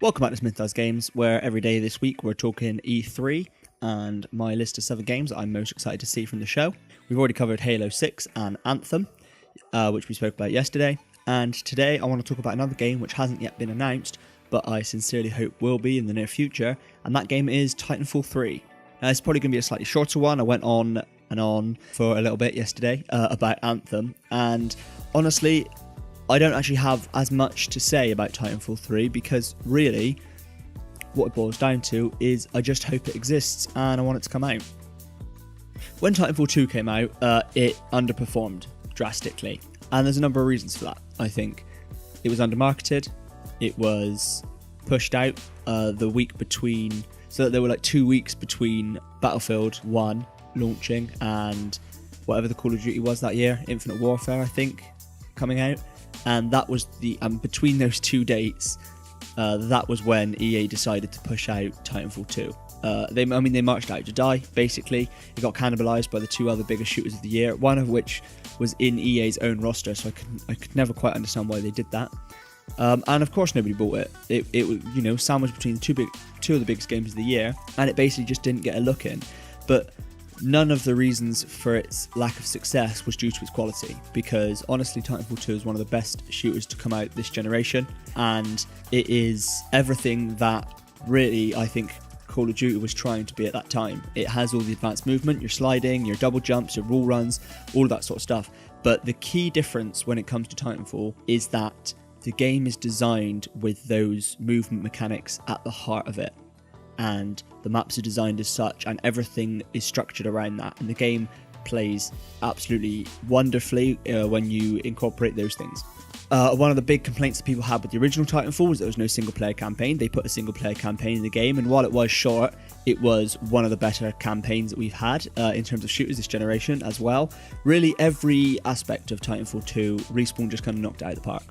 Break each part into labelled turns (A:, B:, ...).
A: Welcome back to Smith Does Games, where every day this week we're talking E3 and my list of 7 games that I'm most excited to see from the show. We've already covered Halo 6 and Anthem, which we spoke about yesterday, and today I want to talk about another game which hasn't yet been announced, but I sincerely hope will be in the near future, and that game is Titanfall 3. Now, it's probably going to be a slightly shorter one. I went on and on for a little bit yesterday about Anthem, and honestly, I don't actually have as much to say about Titanfall 3 because really what it boils down to is I just hope it exists and I want it to come out. When Titanfall 2 came out, it underperformed drastically, and there's a number of reasons for that. I think it was undermarketed, it was pushed out the week between, so that there were like 2 weeks between Battlefield 1 launching and whatever the Call of Duty was that year, Infinite Warfare I think, coming out. And that was between those 2 dates, that was when EA decided to push out Titanfall 2. They marched out to die, basically. It got cannibalized by the 2 other biggest shooters of the year, one of which was in EA's own roster, so I could never quite understand why they did that. And of course nobody bought it. It was, sandwiched between two of the biggest games of the year, and it basically just didn't get a look in. But none of the reasons for its lack of success was due to its quality, because honestly Titanfall 2 is one of the best shooters to come out this generation, and it is everything that really I think Call of Duty was trying to be at that time. It has all the advanced movement, your sliding, your double jumps, your wall runs, all of that sort of stuff. But the key difference when it comes to Titanfall is that the game is designed with those movement mechanics at the heart of it, and the maps are designed as such, and everything is structured around that, and the game plays absolutely wonderfully when you incorporate those things. One of the big complaints that people had with the original Titanfall was there was no single player campaign. They put a single player campaign in the game, and while it was short, it was one of the better campaigns that we've had in terms of shooters this generation as well. Really every aspect of Titanfall 2, Respawn just kind of knocked it out of the park.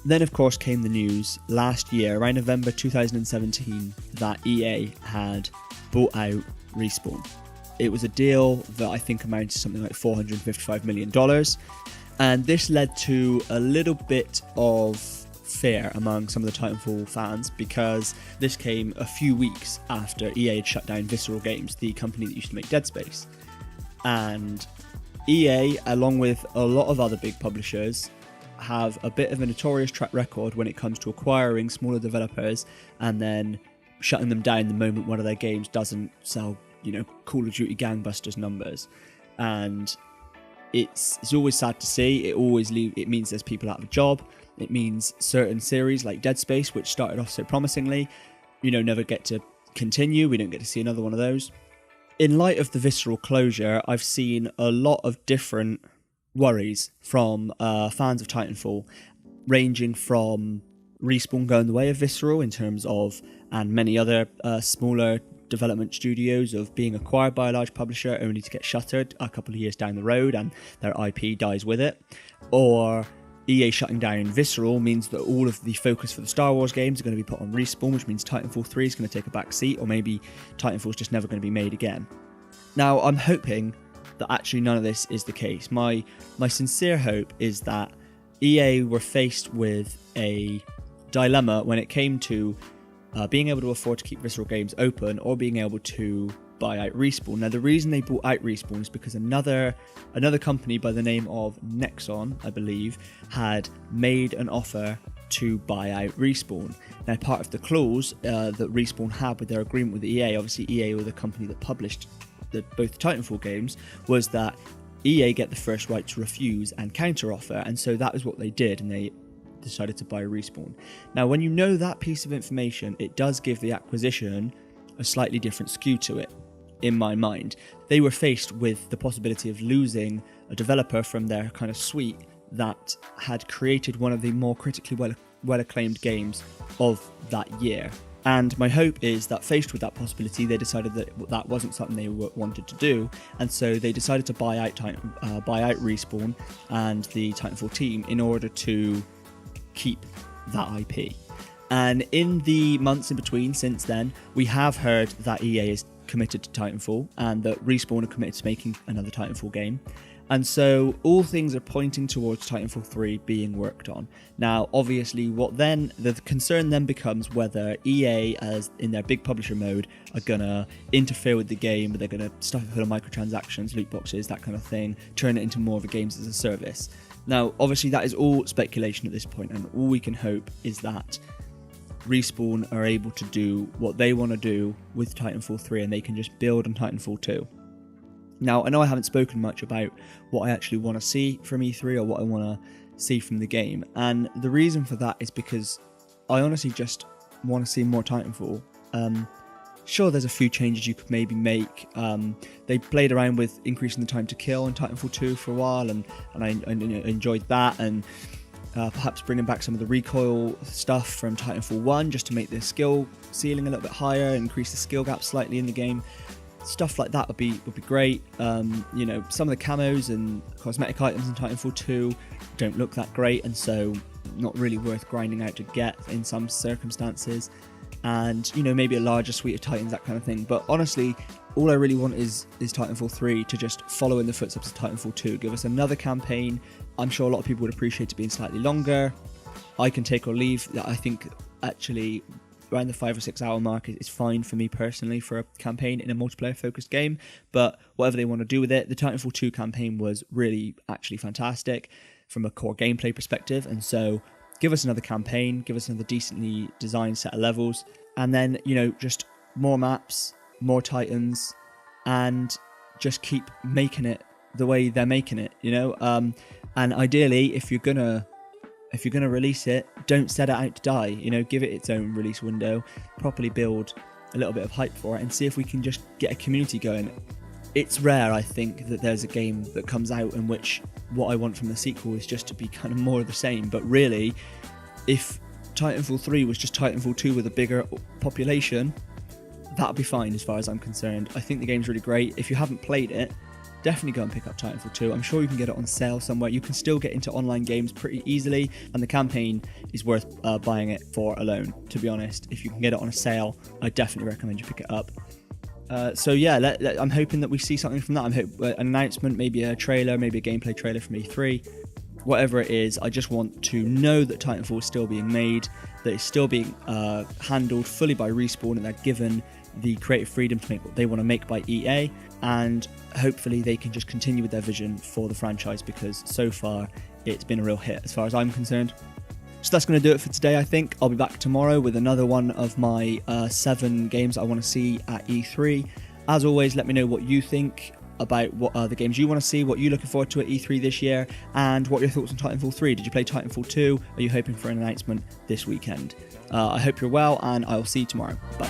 A: Then of course came the news last year, around November 2017, that EA had bought out Respawn. It was a deal that I think amounted to something like $455 million, and this led to a little bit of fear among some of the Titanfall fans, because this came a few weeks after EA had shut down Visceral Games, the company that used to make Dead Space. And EA, along with a lot of other big publishers, have a bit of a notorious track record when it comes to acquiring smaller developers and then shutting them down the moment one of their games doesn't sell, Call of Duty gangbusters numbers. And it's always sad to see. It means there's people out of a job. It means certain series like Dead Space, which started off so promisingly, never get to continue. We don't get to see another one of those. In light of the Visceral closure, I've seen a lot of different worries from fans of Titanfall, ranging from Respawn going the way of Visceral in terms of, and many other smaller development studios, of being acquired by a large publisher only to get shuttered a couple of years down the road and their IP dies with it, or EA shutting down Visceral means that all of the focus for the Star Wars games are going to be put on Respawn, which means Titanfall 3 is going to take a back seat, or maybe Titanfall is just never going to be made again. Now I'm hoping that actually none of this is the case. My sincere hope is that EA were faced with a dilemma when it came to being able to afford to keep Visceral Games open or being able to buy out Respawn. Now the reason they bought out Respawn is because another company by the name of Nexon, I believe, had made an offer to buy out Respawn. Now part of the clause that Respawn had with their agreement with EA, obviously EA were the company that published both the Titanfall games, was that EA get the first right to refuse and counter-offer, and so that is what they did, and they decided to buy Respawn. Now when you know that piece of information, it does give the acquisition a slightly different skew to it, in my mind. They were faced with the possibility of losing a developer from their kind of suite that had created one of the more critically well-acclaimed games of that year. And my hope is that faced with that possibility, they decided that that wasn't something they wanted to do, and so they decided to buy out Respawn and the Titanfall team in order to keep that IP. And in the months in between since then, we have heard that EA is committed to Titanfall and that Respawn are committed to making another Titanfall game. And so all things are pointing towards Titanfall 3 being worked on. Now, obviously, the concern then becomes whether EA, as in their big publisher mode, are going to interfere with the game, they're going to stuff it full of microtransactions, loot boxes, that kind of thing, turn it into more of a games as a service. Now, obviously, that is all speculation at this point, and all we can hope is that Respawn are able to do what they want to do with Titanfall 3 and they can just build on Titanfall 2. Now, I know I haven't spoken much about what I actually want to see from E3 or what I want to see from the game, and the reason for that is because I honestly just want to see more Titanfall. Sure, there's a few changes you could maybe make. They played around with increasing the time to kill in Titanfall 2 for a while, and I enjoyed that, and perhaps bringing back some of the recoil stuff from Titanfall 1 just to make the skill ceiling a little bit higher, increase the skill gap slightly in the game. Stuff like that would be great. Some of the camos and cosmetic items in Titanfall 2 don't look that great, and so not really worth grinding out to get in some circumstances. And maybe a larger suite of Titans, that kind of thing. But honestly, all I really want is Titanfall 3 to just follow in the footsteps of Titanfall 2. Give us another campaign. I'm sure a lot of people would appreciate it being slightly longer. I can take or leave. I think actually around the 5 or 6 hour mark is fine for me personally for a campaign in a multiplayer focused game, but whatever they want to do with it, the Titanfall 2 campaign was really actually fantastic from a core gameplay perspective, and so give us another campaign, give us another decently designed set of levels, and then just more maps, more Titans, and just keep making it the way they're making it, and ideally if you're gonna release it, don't set it out to die. Give it its own release window, properly build a little bit of hype for it, and see if we can just get a community going. It's rare, I think, that there's a game that comes out in which what I want from the sequel is just to be kind of more of the same. But really, if Titanfall 3 was just Titanfall 2 with a bigger population, that'd be fine as far as I'm concerned. I think the game's really great. If you haven't played it, definitely go and pick up Titanfall 2. I'm sure you can get it on sale somewhere. You can still get into online games pretty easily, and the campaign is worth buying it for alone, to be honest. If you can get it on a sale, I definitely recommend you pick it up. I'm hoping that we see something from that. I'm hoping an announcement, maybe a trailer, maybe a gameplay trailer from E3. Whatever it is, I just want to know that Titanfall is still being made, that it's still being handled fully by Respawn, and they're given the creative freedom to make what they want to make by EA, and hopefully they can just continue with their vision for the franchise, because so far it's been a real hit as far as I'm concerned. So that's going to do it for today, I think. I'll be back tomorrow with another one of my 7 games I want to see at E3. As always, let me know what you think about what the games you want to see, what you're looking forward to at E3 this year, and what are your thoughts on Titanfall 3. Did you play Titanfall 2? Are you hoping for an announcement this weekend? I hope you're well, and I will see you tomorrow. Bye.